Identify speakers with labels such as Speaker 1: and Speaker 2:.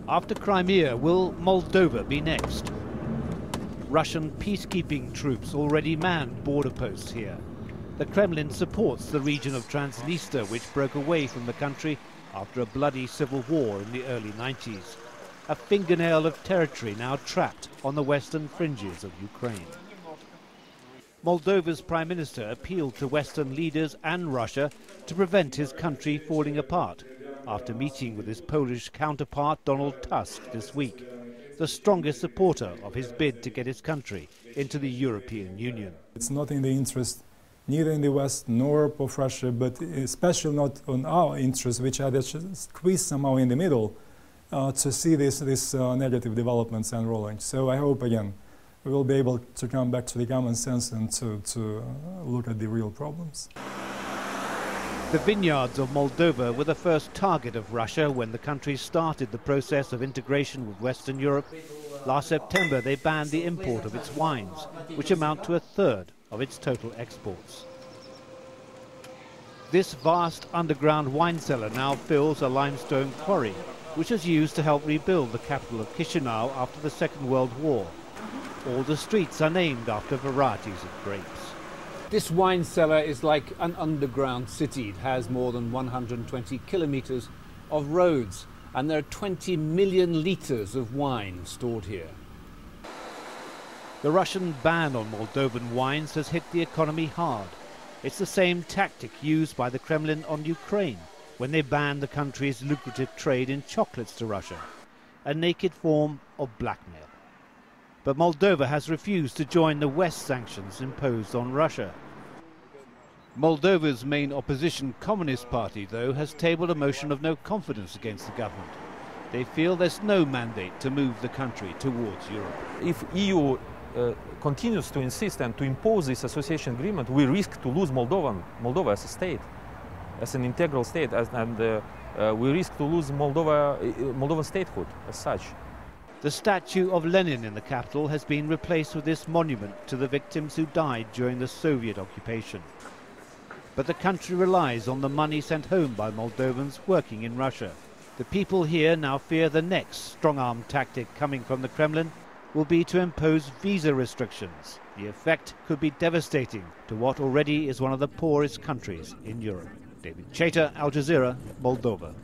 Speaker 1: After Crimea, will Moldova be next? Russian peacekeeping troops already man border posts here. The Kremlin supports the region of Transnistria, which broke away from the country after a bloody civil war in the early 90s. A fingernail of territory now trapped on the western fringes of Ukraine. Moldova's Prime Minister appealed to Western leaders and Russia to prevent his country falling apart after meeting with his Polish counterpart Donald Tusk this week, the strongest supporter of his bid to get his country into the European Union.
Speaker 2: It's not in the interest neither in the West nor of Russia, but especially not on our interests, which are squeezed somehow in the middle, to see these negative developments unrolling. So I hope, again, we will be able to come back to the common sense and to look at the real problems.
Speaker 1: The vineyards of Moldova were the first target of Russia when the country started the process of integration with Western Europe. Last September, they banned the import of its wines, which amount to a third of its total exports. This vast underground wine cellar now fills a limestone quarry, which was used to help rebuild the capital of Chisinau after the Second World War. All the streets are named after varieties of grapes. This wine cellar is like an underground city. It has more than 120 kilometers of roads, and there are 20 million liters of wine stored here. The Russian ban on Moldovan wines has hit the economy hard. It's the same tactic used by the Kremlin on Ukraine when they banned the country's lucrative trade in chocolates to Russia, a naked form of blackmail. But Moldova has refused to join the West sanctions imposed on Russia. Moldova's main opposition Communist Party, though, has tabled a motion of no confidence against the government. They feel there's no mandate to move the country towards Europe.
Speaker 3: If EU continues to insist and to impose this association agreement, we risk to lose Moldova as a state, as an integral state, and we risk to lose Moldovan statehood as such.
Speaker 1: The statue of Lenin in the capital has been replaced with this monument to the victims who died during the Soviet occupation. But the country relies on the money sent home by Moldovans working in Russia. The people here now fear the next strong-arm tactic coming from the Kremlin will be to impose visa restrictions. The effect could be devastating to what already is one of the poorest countries in Europe. David Chater, Al Jazeera, Moldova.